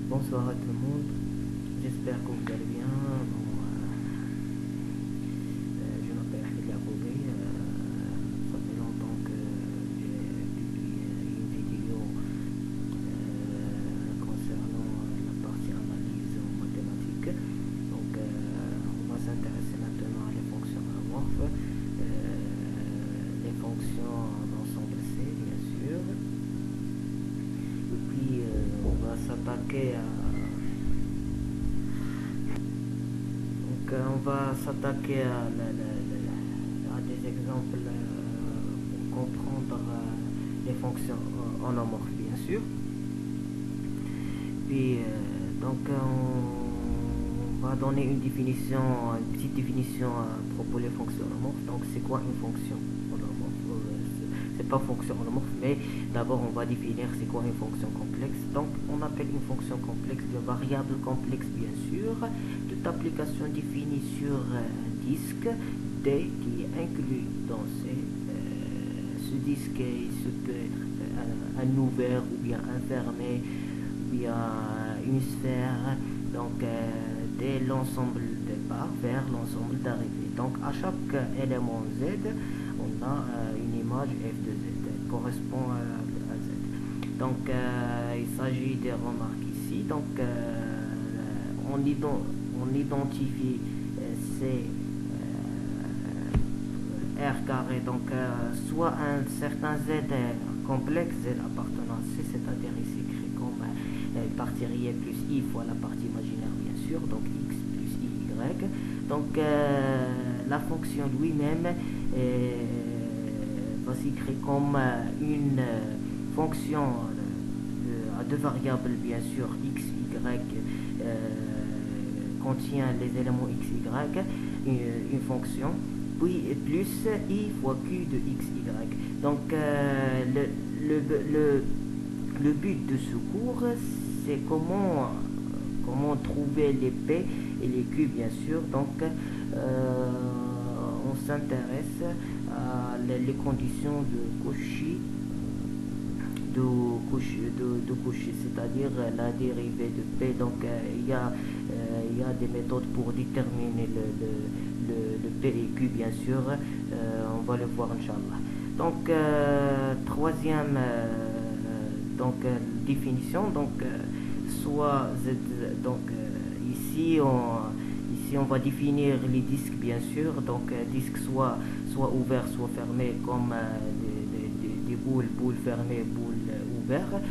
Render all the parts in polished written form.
Bonsoir à tout le monde, j'espère que vous allez bien. Je m'appelle Ahmed Yacoubi. Ça fait longtemps que j'ai publié une vidéo concernant la partie analyse en mathématiques. Donc, on va s'intéresser maintenant à les fonctions amorphes, les fonctions d'ensemble C, bien sûr. Et puis, on va s'attaquer à des exemples pour comprendre les fonctions anamorphes, bien sûr. Puis, on va donner une petite définition à propos des fonctions anamorphes. Donc, c'est quoi une fonction anamorphe? C'est pas fonction anamorphe, mais d'abord on va définir c'est quoi une fonction complexe. Donc, on appelle une fonction complexe de variable complexe, bien sûr, toute application définie sur un disque D qui est inclus dans ce disque. Ce peut être un ouvert ou bien un fermé ou bien une sphère. Donc, dès l'ensemble départ vers l'ensemble d'arrivée. Donc, à chaque élément Z, on a une image f de z correspond à z. Donc, il s'agit des remarques ici. Donc, on identifie ces R carré, donc soit un certain Z complexe, Z appartenant à C, c'est-à-dire ici écrit comme partie réelle plus I fois la partie imaginaire, bien sûr, donc X plus Y. Donc, la fonction lui-même va s'écrire comme une fonction à deux variables, bien sûr, X, Y, contient les éléments X, Y, une fonction, puis plus I fois Q de X, Y. Donc, le but de ce cours, c'est comment trouver les P et les Q, bien sûr. Donc, on s'intéresse à les conditions de Cauchy, c'est-à-dire la dérivée de P. Donc, il y a des méthodes pour déterminer le P et Q, bien sûr. On va le voir, Inch'Allah. Donc, troisième définition. Donc, soit Z. Donc, ici on va définir les disques, bien sûr. Donc, disques soit ouverts, soit fermés, comme des boules fermées, boules ouvertes.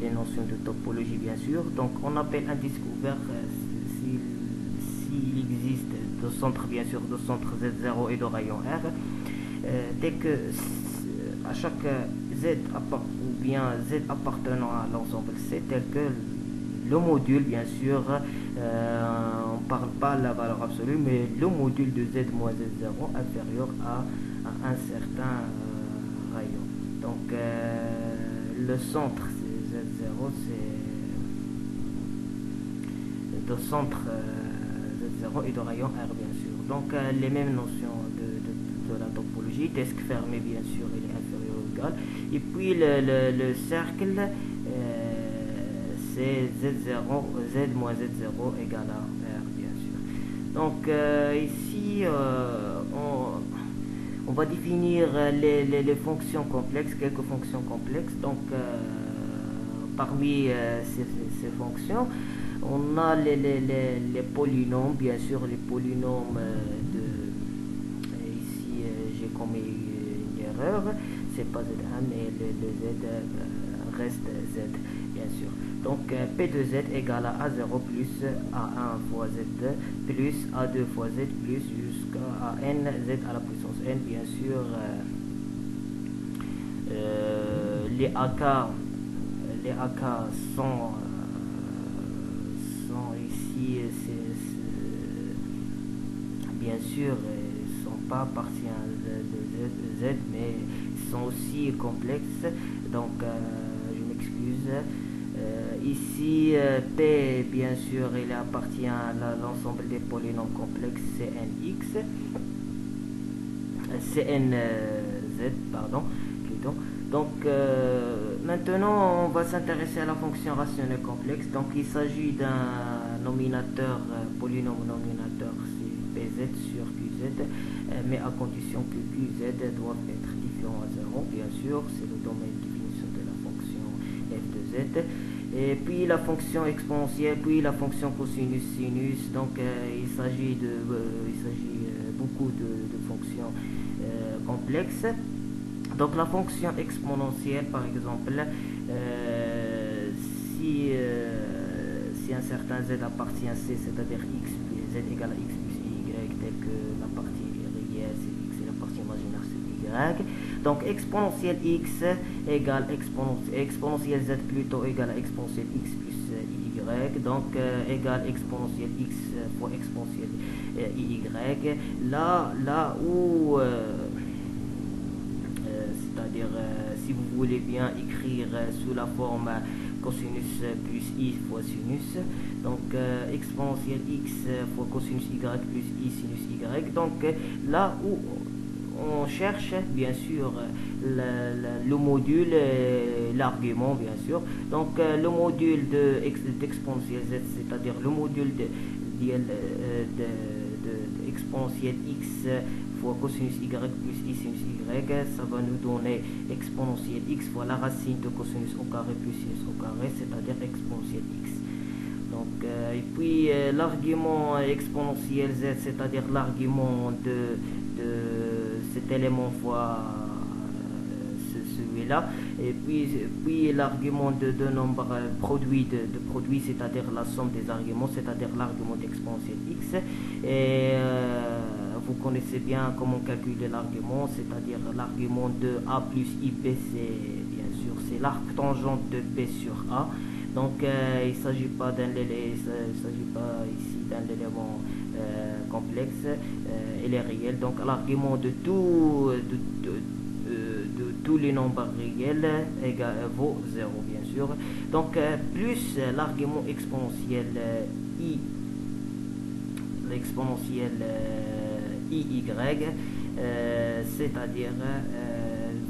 Les notions de topologie, bien sûr. Donc, on appelle un disque ouvert s'il existe de centre, bien sûr, de centre Z0 et de rayon R. Dès que à chaque Z ou bien Z appartenant à l'ensemble C, tel que le module, bien sûr, on ne parle pas de la valeur absolue, mais le module de Z moins Z0 inférieur à un certain rayon. Donc, le centre, c'est Z0, c'est de centre Z0 et de rayon R, bien sûr. Donc, les mêmes notions de la topologie. Disque fermé, bien sûr, il est inférieur ou égal. Et puis, le cercle, c'est Z moins Z0 égale à R, bien sûr. Donc, ici, on va définir les fonctions complexes, quelques fonctions complexes. Donc, parmi ces fonctions, on a les polynômes, bien sûr, les polynômes ici, j'ai commis une erreur, c'est pas Z1, mais le Z reste Z, bien sûr. Donc, P de Z égale à A0 plus A1 fois Z2 plus A2 fois Z plus jusqu'à N, Z à la puissance N, bien sûr. Les AK sont ici, bien sûr, ils sont pas partie de Z, mais ils sont aussi complexes. Donc, je m'excuse. Ici, P, bien sûr, il appartient à l'ensemble des polynômes complexes CNZ, pardon, plutôt. Donc, Maintenant, on va s'intéresser à la fonction rationnelle complexe. Donc, il s'agit d'un nominateur, polynôme nominateur, c'est pz sur qz, mais à condition que qz doivent être différents à 0. Bien sûr, c'est le domaine de définition de la fonction f de z. Et puis la fonction exponentielle, puis la fonction cosinus sinus. Donc, il s'agit beaucoup de fonctions complexes. Donc la fonction exponentielle, par exemple, si un certain z appartient à c, c'est-à-dire x plus z égale à x plus y, tel que la partie réelle c'est x et la partie imaginaire c'est y. Donc exponentielle x égale exponentielle z plutôt égale à exponentielle x plus y. Donc égale exponentielle x fois exponentielle y. Là où c'est-à-dire si vous voulez bien écrire sous la forme cosinus plus i fois sinus, donc exponentielle x fois cosinus y plus i sinus y. Donc là où on cherche bien sûr le module, l'argument bien sûr. Donc le module d'exponentielle z, c'est-à-dire le module de exponentielle x fois cosinus y plus i sinus y, ça va nous donner exponentielle x fois la racine de cosinus au carré plus sinus au carré, c'est-à-dire exponentielle x. Donc, et puis l'argument exponentielle z, c'est-à-dire l'argument de cet élément fois celui-là, et puis l'argument de nombre produit de produit, c'est-à-dire la somme des arguments, c'est-à-dire l'argument d'exponentielle x. Et vous connaissez bien comment calculer l'argument, c'est-à-dire l'argument de a plus ib, c'est bien sûr c'est l'arc tangente de b sur a. Donc il ne s'agit pas ici d'un élément complexe, il est réel. Donc l'argument de tous les nombres réels vaut 0 bien sûr. Donc plus l'argument exponentiel i, l'exponentielle iy, c'est-à-dire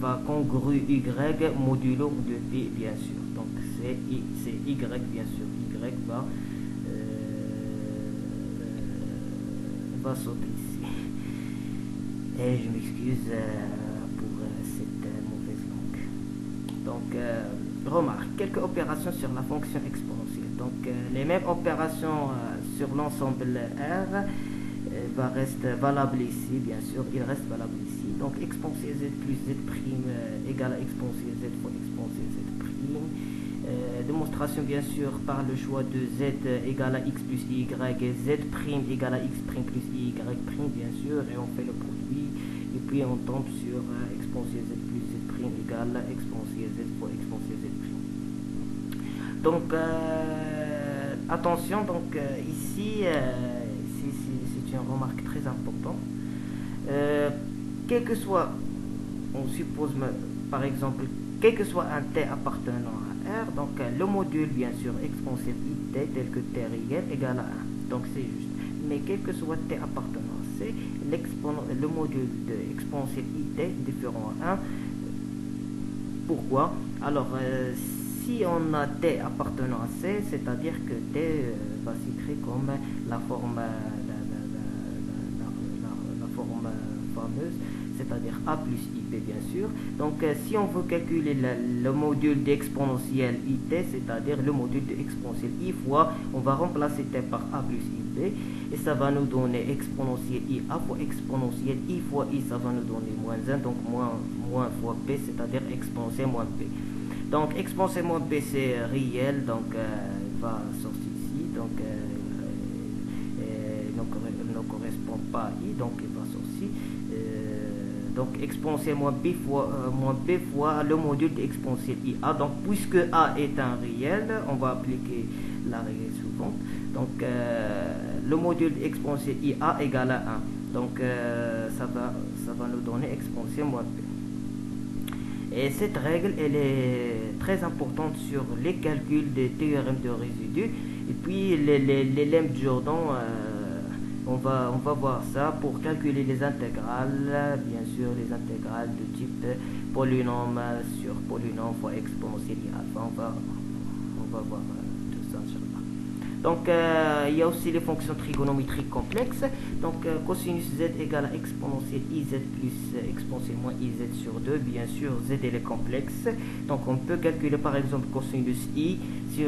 va congru y modulo de p bien sûr. Donc c'est y bien sûr, y va sauter ici. Et je m'excuse pour cette mauvaise langue. Donc remarque quelques opérations sur la fonction exponentielle. Donc les mêmes opérations sur l'ensemble R reste valable ici, bien sûr, il reste valable ici. Donc exponentielle z plus z prime égale à exponentielle z fois exponentielle z prime. Démonstration bien sûr par le choix de z égale à x plus y et z prime égale à x prime plus y prime bien sûr, et on fait le produit et puis on tombe sur exponentielle z plus z prime égale à exponentielle z fois exponentielle z prime. Donc attention, donc ici c'est une remarque très importante. Quel que soit, on suppose par exemple, quel que soit un t appartenant à R, donc le module bien sûr exponentielle it tel que t réel égale à 1. Donc c'est juste. Mais quel que soit t appartenant à C, le module de exponentielle it différent à 1. Pourquoi? Alors si on a t appartenant à C, c'est-à-dire que t va s'écrire comme la forme fameuse, c'est-à-dire a plus ip bien sûr. Donc si on veut calculer le module d'exponentielle it, c'est-à-dire le module d'exponentielle i fois, on va remplacer t par a plus ip et ça va nous donner exponentielle i a fois exponentielle i fois i, ça va nous donner moins 1, donc moins fois p, c'est-à-dire exponentielle moins p. Donc exponentielle moins p c'est réel, donc va sortir ici, donc ne correspond pas à i, donc il va sortir. Donc exponentielle moins p fois le module d'exponentielle ia. Donc puisque a est un réel, on va appliquer la règle suivante. Donc le module d'exponentielle ia égale à 1. Donc ça va nous donner exponentielle moins p. Et cette règle, elle est très importante sur les calculs des théorèmes de résidus. Et puis les lemmes de Jordan on va voir ça pour calculer les intégrales, bien sûr les intégrales de type polynôme sur polynôme fois exponentielle i alpha. On va voir tout ça, inchallah. Donc il y a aussi les fonctions trigonométriques complexes. Donc cosinus z égale à exponentielle iz plus exponentielle moins iz sur 2. Bien sûr, z elle est complexe. Donc on peut calculer par exemple cosinus i si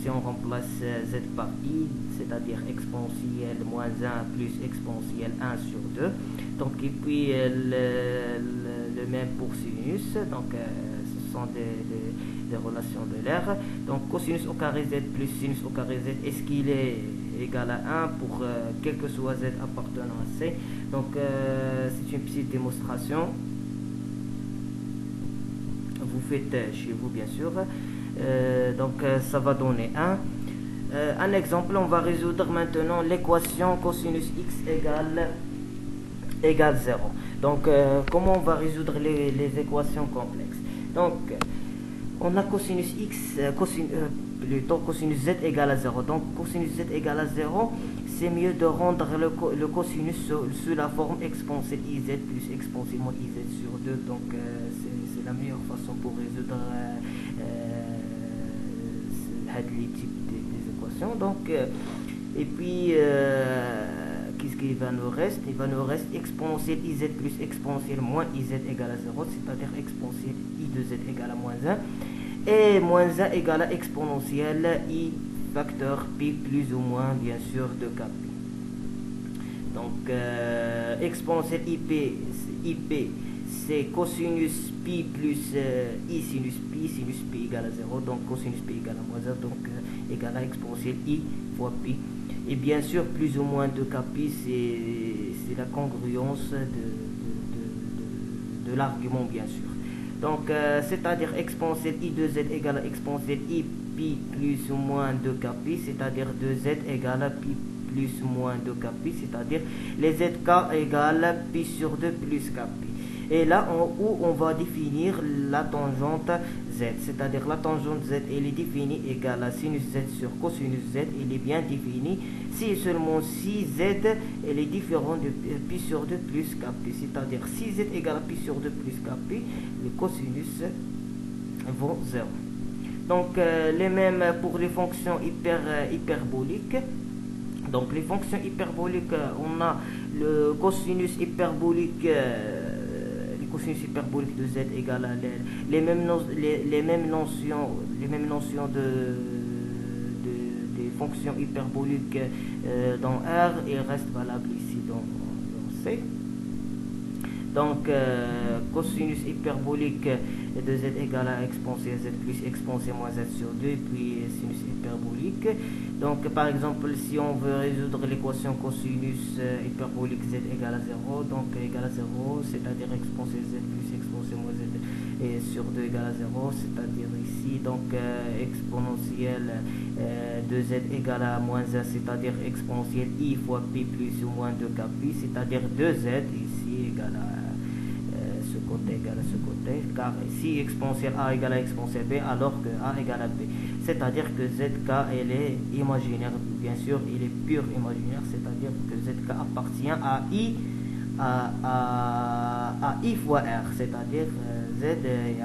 on remplace z par i, c'est-à-dire exponentielle moins 1 plus exponentielle 1 sur 2. Donc et puis le même pour sinus. Donc ce sont des relations de l'air. Donc cosinus au carré z plus sinus au carré z, est-ce qu'il est égal à 1 pour quel que soit z appartenant à c. Donc c'est une petite démonstration, vous faites chez vous bien sûr. Donc ça va donner 1. Un exemple, on va résoudre maintenant l'équation cosinus x égale 0. Donc comment on va résoudre les équations complexes. Donc on a cosinus x, plutôt cosinus z égale à 0. Donc cosinus z égale à 0, c'est mieux de rendre le cosinus sous la forme exponentielle iz plus exponentielle moins iz sur 2. Donc c'est la meilleure façon pour résoudre les types des équations. Donc et puis qu'est-ce qu'il va nous rester? Il va nous rester exponentielle iz plus exponentielle moins iz égale à 0, c'est-à-dire exponentielle i de z égale à moins 1 et moins 1 égale à exponentielle i facteur pi plus ou moins bien sûr de kp. Donc exponentielle ip c'est cosinus pi plus i sinus pi égale à 0, donc cosinus pi égale à moins 1, donc égale à exponentielle i fois pi. Et bien sûr, plus ou moins de kpi, c'est la congruence de l'argument, bien sûr. Donc, c'est-à-dire exponentielle i de z égale à exponentielle i pi plus ou moins de kpi, c'est-à-dire 2z égale à pi plus ou moins de kpi, c'est-à-dire les zk égale pi sur 2 plus kpi. Et là où on va définir la tangente z, c'est-à-dire la tangente z, elle est définie égale à sinus z sur cosinus z, elle est bien définie si et seulement si z elle est différente de pi sur 2 plus kp, c'est-à-dire si z égale à pi sur 2 plus kp, les cosinus vont 0. Donc les mêmes pour les fonctions hyperboliques. Donc les fonctions hyperboliques, on a le cosinus hyperbolique cosinus hyperbolique de z égale à les mêmes notions des fonctions hyperboliques dans R et reste valable ici dans C. Donc cosinus hyperbolique de z égale à exponentielle z plus exponentielle moins z sur 2 et puis sinus hyperbolique. Donc par exemple si on veut résoudre l'équation cosinus hyperbolique z égale à 0, donc égale à 0, c'est-à-dire exponentielle z plus exponentielle moins z et sur 2 égale à 0, c'est-à-dire ici donc exponentielle de z égale à moins 1, c'est-à-dire exponentielle i fois pi plus ou moins 2 kpi, c'est-à-dire 2z ici égale à ce côté égale à ce côté, car si exponentielle a égale à exponentielle b, alors que a égale à b, c'est-à-dire que zk elle est imaginaire, bien sûr il est pur imaginaire, c'est-à-dire que zk appartient à i fois r, c'est-à-dire z, il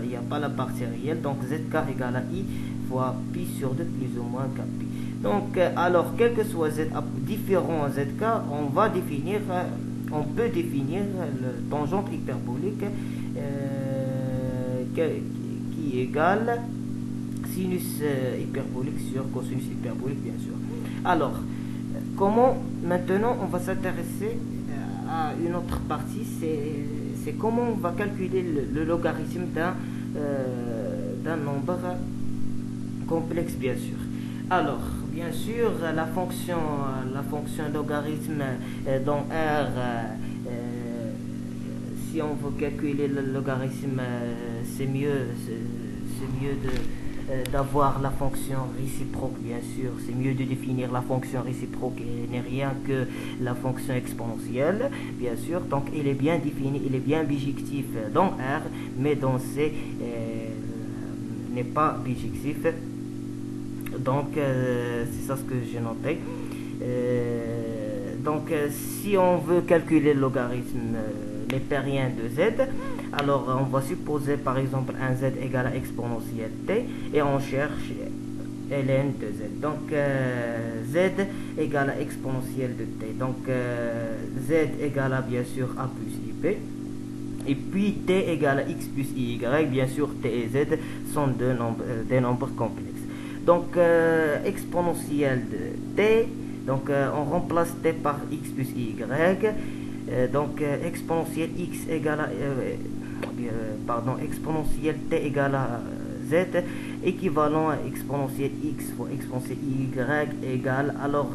n'y a pas la partie réelle, donc zk égale à i fois pi sur 2 plus ou moins kpi. Donc alors quel que soit z différent zk, on peut définir le tangente hyperbolique qui égale sinus hyperbolique sur cosinus hyperbolique, bien sûr. Alors, comment maintenant on va s'intéresser à une autre partie, c'est comment on va calculer le logarithme d'un nombre complexe, bien sûr. Alors, bien sûr, la fonction logarithme dans R, si on veut calculer le logarithme, c'est mieux d'avoir la fonction réciproque, bien sûr. C'est mieux de définir la fonction réciproque et n'est rien que la fonction exponentielle, bien sûr. Donc, il est bien défini, il est bien bijectif dans R, mais dans C, n'est pas bijectif. Donc c'est ça ce que j'ai noté. Donc si on veut calculer le logarithme nepérien de z, alors on va supposer par exemple un z égale à exponentielle t et on cherche ln de z. Donc z égale à exponentielle de t. Donc z égale à bien sûr a plus ip. Et puis t égale à x plus y. Bien sûr t et z sont des nombres complexes. Donc exponentielle de t. Donc on remplace t par x plus y. Donc exponentielle x égale à exponentielle t égale à z équivalent à exponentielle x fois exponentielle y égale, alors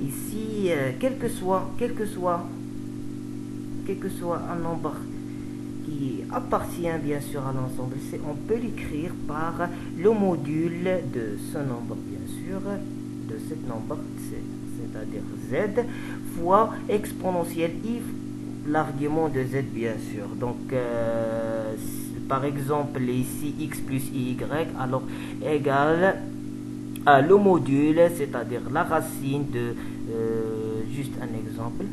ici quel que soit un nombre qui appartient bien sûr à l'ensemble, on peut l'écrire par le module de ce nombre, bien sûr, de cet nombre, c'est-à-dire z, fois exponentielle i, l'argument de z, bien sûr. Donc, par exemple, ici, x plus y, alors égale à le module, c'est-à-dire la racine de, juste un exemple,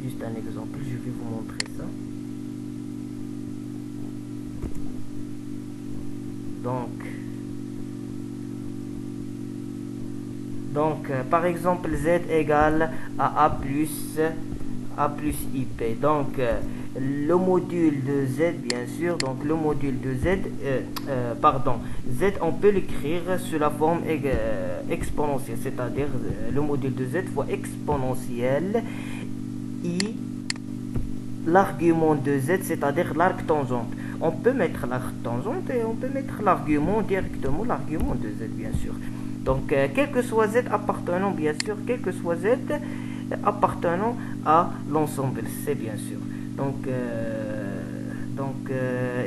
je vais vous montrer ça. Donc par exemple, z égale à a plus ip. Donc le module de z, bien sûr, donc le module de z, z, on peut l'écrire sous la forme exponentielle, c'est-à-dire le module de z fois exponentielle i, l'argument de z, c'est-à-dire l'arc tangente. On peut mettre l'arc tangente et on peut mettre l'argument directement, l'argument de z, bien sûr. Donc quel que soit z appartenant, bien sûr, quel que soit z appartenant à l'ensemble, c'est bien sûr. Donc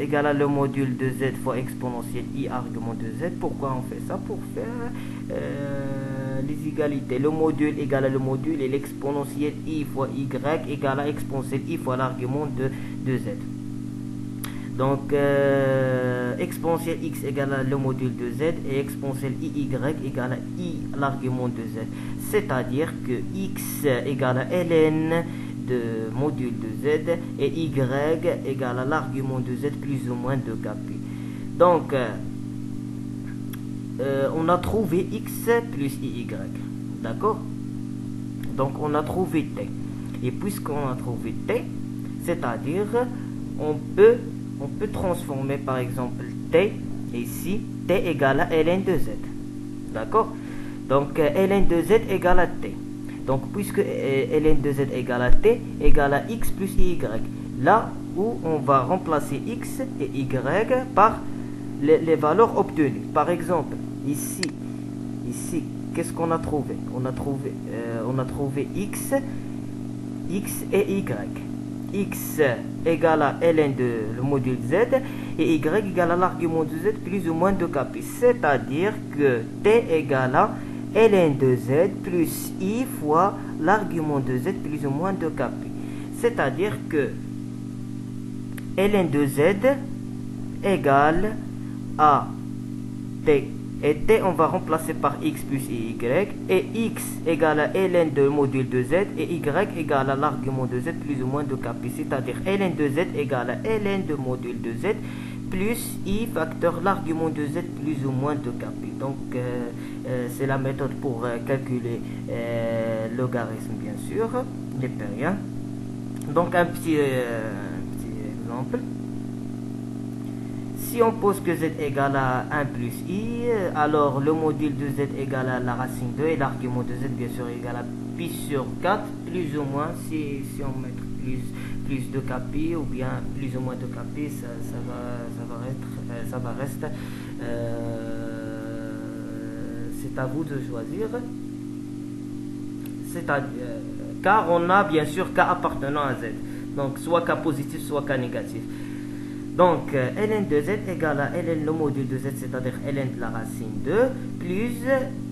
égal à le module de z fois exponentielle i argument de z. Pourquoi on fait ça? Pour faire les égalités. Le module égale à le module et l'exponentielle i fois y égale à exponentielle i fois l'argument de z. Donc exponentielle x égale à le module de z et exponentielle iy égale à i l'argument de z. C'est-à-dire que x égale à ln de module de z et y égale à l'argument de z plus ou moins de kp. Donc on a trouvé x plus iy, d'accord? Donc on a trouvé t. Et puisqu'on a trouvé t, c'est-à-dire on peut transformer par exemple t ici, t égale à ln de z, d'accord? Donc ln de z égale à t. Donc puisque ln de z égale à t égale à x plus y, là où on va remplacer x et y par les valeurs obtenues. Par exemple ici qu'est-ce qu'on a trouvé? On a trouvé x et y. X égale à ln de le module z et y égale à l'argument de z plus ou moins de kp. C'est-à-dire que t égale à ln de z plus i fois l'argument de z plus ou moins de kp. C'est-à-dire que ln de z égale à t. Et t, on va remplacer par x plus y. Et x égale à ln de module de z et y égale à l'argument de z plus ou moins de kp. C'est-à-dire ln de z égale à ln de module de z plus i facteur l'argument de z plus ou moins de kp. Donc c'est la méthode pour calculer le logarithme, bien sûr, nepérien. Donc un petit exemple. Si on pose que z égale à 1 plus i, alors le module de z égale à la racine 2 et l'argument de z bien sûr égale à pi sur 4 plus ou moins, si on met plus de kp ou bien plus ou moins de kp, ça va rester, c'est à vous de choisir, car on a bien sûr k appartenant à z, donc soit k positif soit k négatif. Donc ln de z égale à ln le module de z, c'est-à-dire ln de la racine 2 plus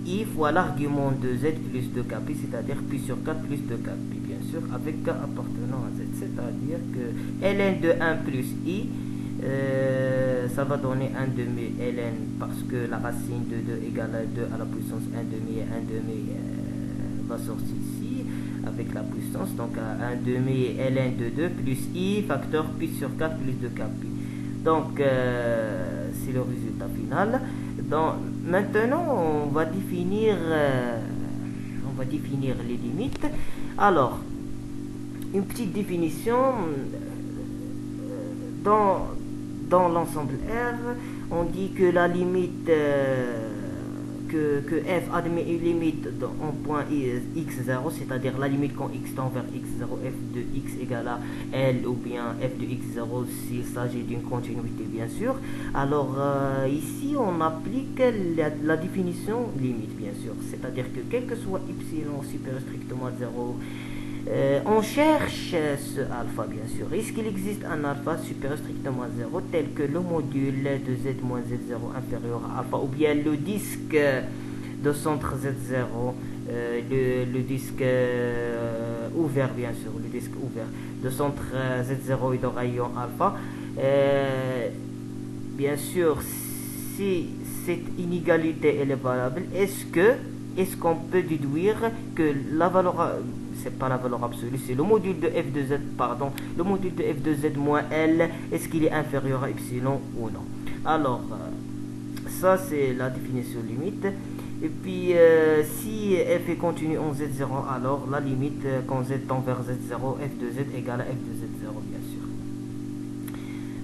i fois l'argument de z plus de kp, c'est-à-dire pi sur 4 plus de kp, bien sûr, avec k appartenant à z. C'est-à-dire que ln de 1 plus i, ça va donner 1 demi ln parce que la racine de 2 égale à 2 à la puissance 1 demi et 1 demi va sortir ici avec la puissance. Donc 1 demi ln de 2 plus i facteur pi sur 4 plus 2 k pi. Donc c'est le résultat final. Donc maintenant on va définir les limites. Alors une petite définition dans l'ensemble R, on dit que la limite que f admet une limite en point x0, c'est-à-dire la limite quand x tend vers x0, f de x égale à L ou bien f de x0 s'il s'agit d'une continuité bien sûr. Alors ici on applique la définition limite bien sûr, c'est-à-dire que quel que soit epsilon supérieur strictement à 0, on cherche ce alpha bien sûr. Est-ce qu'il existe un alpha supérieur strictement à 0 tel que le module de z moins z0 inférieur à alpha, ou bien le disque de centre z0, le disque ouvert bien sûr, le disque ouvert de centre z0 et de rayon alpha. Bien sûr, si cette inégalité elle est valable, est-ce qu'on peut déduire que la valeur, c'est pas la valeur absolue, c'est le module de f de z, pardon, le module de f de z moins L, est-ce qu'il est inférieur à epsilon ou non? Alors, ça c'est la définition limite. Et puis, si f est continu en z0, alors la limite quand z tend vers z0, f de z égale à f de z0, bien sûr.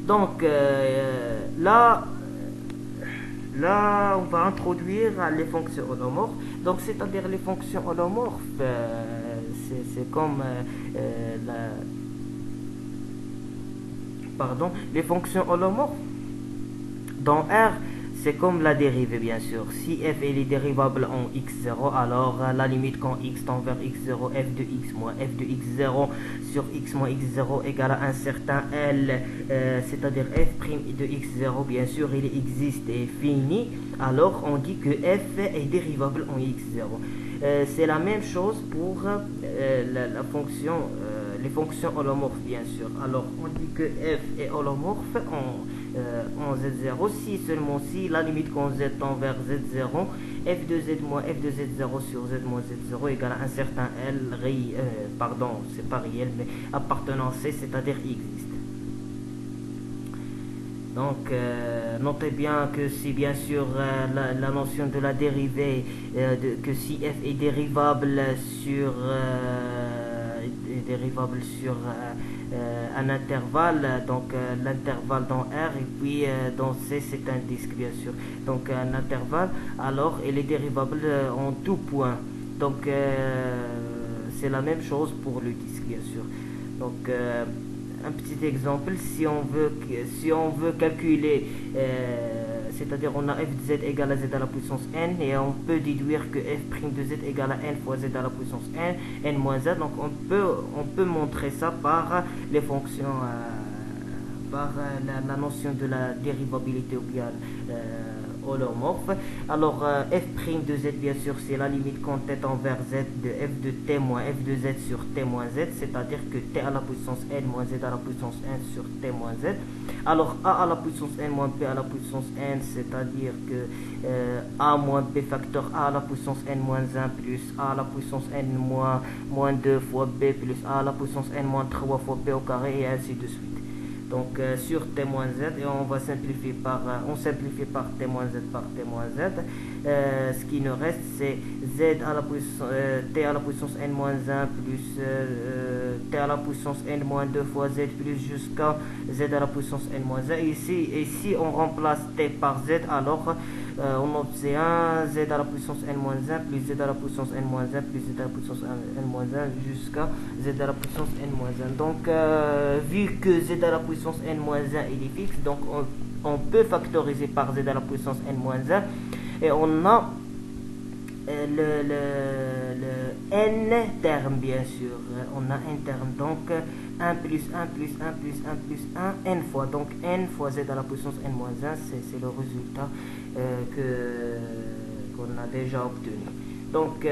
Donc, là, on va introduire les fonctions holomorphes. Donc, c'est-à-dire les fonctions holomorphes, c'est comme les fonctions holomorphes dans R, c'est comme la dérivée bien sûr. Si f est dérivable en x0, alors la limite quand x tend vers x0, f de x moins f de x0 sur x moins x0 égale à un certain L, c'est-à-dire f' de x0, bien sûr il existe et fini, alors on dit que f est dérivable en x0. C'est la même chose pour la fonction, les fonctions holomorphes bien sûr. Alors on dit que f est holomorphe en z0 si seulement si la limite quand z tend vers z0, f de z moins f de z0 sur z moins z0 égale à un certain L, pardon, c'est pas réel mais appartenant C, c'est-à-dire existe. Donc notez bien que si bien sûr la notion de la dérivée, que si f est dérivable sur un intervalle, donc l'intervalle dans R et puis dans C c'est un disque bien sûr, donc un intervalle, alors elle est dérivable en tout point. Donc c'est la même chose pour le disque bien sûr. Donc un petit exemple, si on veut calculer, c'est-à-dire on a f de z égale à z à la puissance n, et on peut déduire que f' de z égale à n fois z à la puissance n moins z. Donc on peut montrer ça par les fonctions, par la notion de la dérivabilité ou bien holomorphe. Alors f' de z bien sûr c'est la limite quand t tend vers z de f de t moins f de z sur t moins z, c'est-à-dire que t à la puissance n moins z à la puissance n sur t moins z. Alors a à la puissance n moins p à la puissance n, c'est-à-dire que a moins b facteur a à la puissance n moins 1 plus a à la puissance n moins 2 fois b plus a à la puissance n moins 3 fois b au carré, et ainsi de suite. Donc sur t moins z, et on va simplifier par t moins z par t moins z. Ce qui nous reste c'est z à la puissance t à la puissance n moins 1 plus t à la puissance n moins 2 fois z plus jusqu'à z à la puissance n moins 1. Et si on remplace t par z, alors on obtient z à la puissance n moins 1 plus z à la puissance n moins 1 plus z à la puissance n moins 1 jusqu'à z à la puissance n moins 1. Donc vu que z à la puissance n moins 1 il est fixe, donc on peut factoriser par z à la puissance n moins 1, et on a le n terme bien sûr, on a un terme, donc 1 plus 1 plus 1 plus 1 plus 1 n fois, donc n fois z à la puissance n moins 1, c'est le résultat qu'on a déjà obtenu. Donc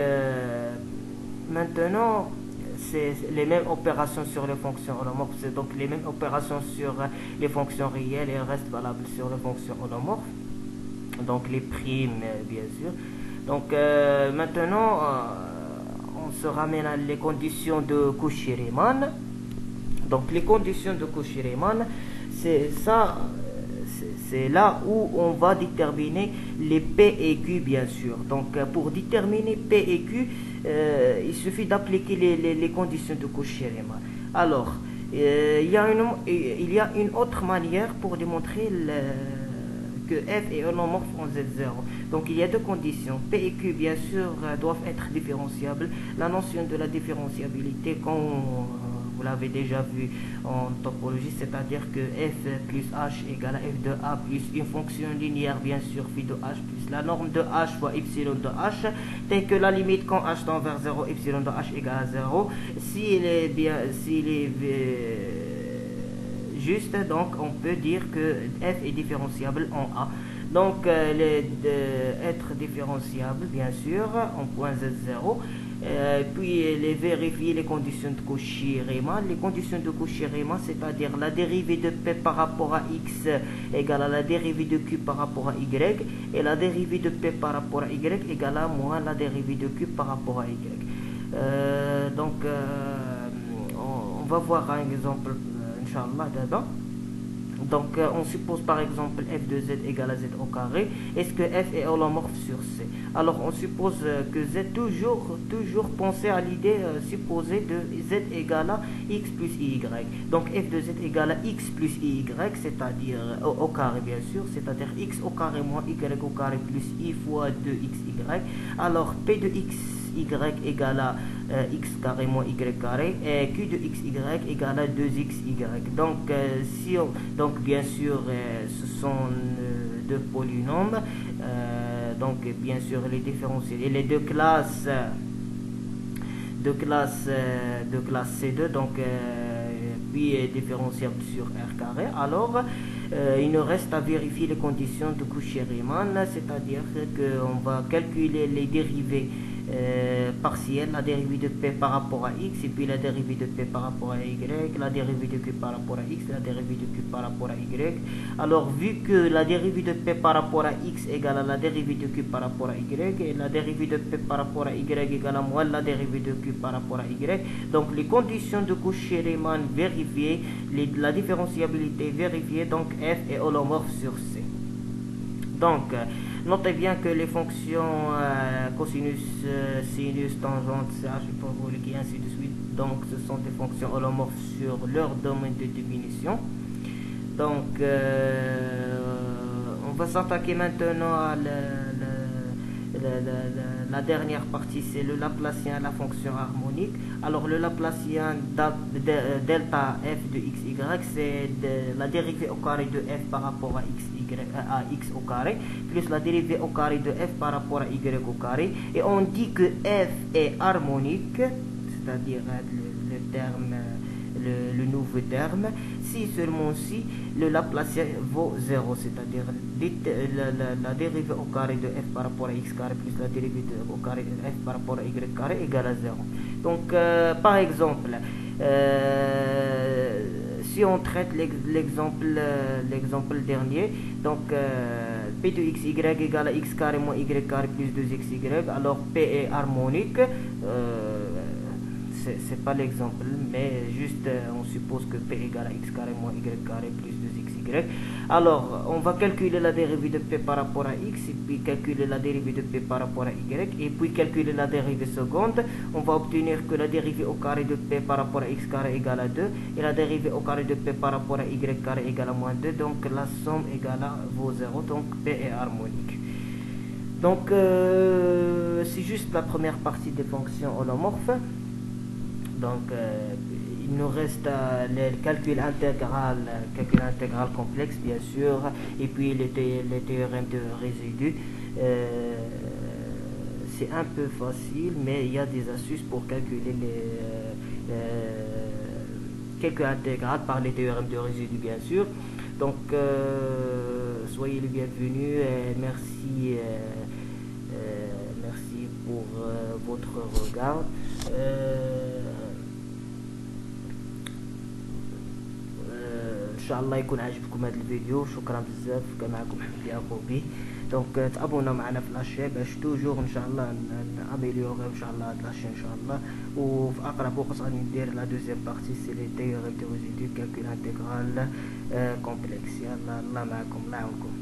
maintenant c'est les mêmes opérations sur les fonctions holomorphes, c'est donc les mêmes opérations sur les fonctions réelles, et elles restent valables sur les fonctions holomorphes, donc les primes bien sûr. Donc maintenant on se ramène à les conditions de Cauchy-Riemann. Donc les conditions de Cauchy-Riemann, c'est ça, c'est là où on va déterminer les P et Q bien sûr. Donc pour déterminer P et Q, il suffit d'appliquer les conditions de Cauchy-Riemann. Alors il y a une autre manière pour démontrer que f est holomorphe en Z0. Donc il y a deux conditions. P et Q bien sûr doivent être différenciables. La notion de la différenciabilité, quand vous l'avez déjà vu en topologie, c'est-à-dire que f plus h égale à f de a plus une fonction linéaire bien sûr phi de h plus la norme de h fois epsilon de h, tel que la limite quand h tend vers 0, epsilon de h égale à 0. S'il est juste, donc on peut dire que f est différenciable en a. Donc être différenciable bien sûr en point z0. Puis vérifier les conditions de Cauchy-Riemann. Les conditions de Cauchy-Riemann, c'est-à-dire la dérivée de p par rapport à x égale à la dérivée de q par rapport à y, et la dérivée de p par rapport à y égale à moins la dérivée de q par rapport à y. Donc on va voir un exemple Inch'Allah dedans. Donc on suppose par exemple f de z égale à z au carré. Est-ce que f est holomorphe sur C? Alors on suppose que z, toujours penser à l'idée supposée de z égale à x plus y. Donc f de z égale à x plus y, c'est-à-dire au carré bien sûr, c'est-à-dire x au carré moins y au carré plus i fois 2xy. Alors p de x y égale à x carré moins y carré, et q de xy égale à 2xy. Donc donc bien sûr ce sont deux polynômes, donc bien sûr les différentiels et les deux classes C2, donc puis différenciable sur R carré. Alors il nous reste à vérifier les conditions de Cauchy-Riemann, c'est-à-dire qu'on va calculer les dérivées partielle, la dérivée de p par rapport à x, et puis la dérivée de p par rapport à y, la dérivée de q par rapport à x, la dérivée de q par rapport à y. Alors vu que la dérivée de p par rapport à x égale à la dérivée de q par rapport à y, et la dérivée de p par rapport à y égale à moins la dérivée de q par rapport à y, donc les conditions de Cauchy-Riemann vérifiées, la différenciabilité vérifiée, donc f est holomorphe sur C. Donc notez bien que les fonctions cosinus, sinus, tangente, ch, hyperbolique et ainsi de suite, donc ce sont des fonctions holomorphes sur leur domaine de définition. Donc on va s'attaquer maintenant à la dernière partie, c'est le Laplacien à la fonction harmonique. Alors le Laplacien delta f de xy, c'est la dérivée au carré de f par rapport à x au carré, plus la dérivée au carré de f par rapport à y au carré. Et on dit que f est harmonique, c'est-à-dire le nouveau terme, si seulement si le Laplacien vaut 0, c'est-à-dire la dérivée au carré de f par rapport à x carré plus la dérivée au carré de f par rapport à y carré égale à 0. Donc par exemple, si on traite l'exemple dernier, donc p de xy égale à x carré moins y carré plus 2xy, alors p est harmonique. C'est pas l'exemple, mais juste on suppose que p égale à x carré moins y carré plus 2xy. Alors on va calculer la dérivée de p par rapport à x, et puis calculer la dérivée de p par rapport à y, et puis calculer la dérivée seconde. On va obtenir que la dérivée au carré de p par rapport à x carré égale à 2, et la dérivée au carré de p par rapport à y carré égale à moins 2, donc la somme égale à vaut 0, donc p est harmonique. Donc c'est juste la première partie des fonctions holomorphes. Donc il nous reste le calcul intégral complexe bien sûr, et puis les théorèmes de résidus. C'est un peu facile, mais il y a des astuces pour calculer quelques intégrales par les théorèmes de résidus bien sûr. Donc soyez les bienvenus, et merci pour votre regard. شاء الله يكون عجبكم هذا الفيديو. شكرا بزاف، كان معكم محمد يعقوبي. دونك تابونا معنا في لاشين باش توجور ان شاء الله ناميليوري ان شاء الله هاد لاشين ان شاء الله. وفي اقرب وقت غادي ندير لا دوزيام بارتي سي لي تيوري دو ريزيدو كالكول انتيغرال كومبلكس. يلا الله معكم، الله يعاونكم.